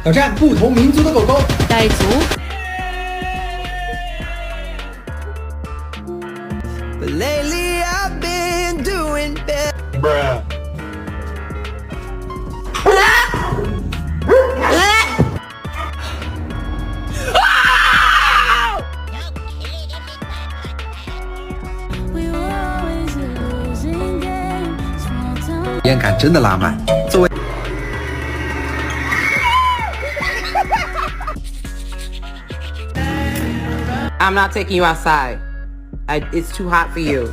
挑战不同民族的狗狗。傣族、But lately I've been doing better. Bruh. We were always a losing game. Small town. 体验感真的拉满。作为 I'm not taking you outside. It's too hot for you.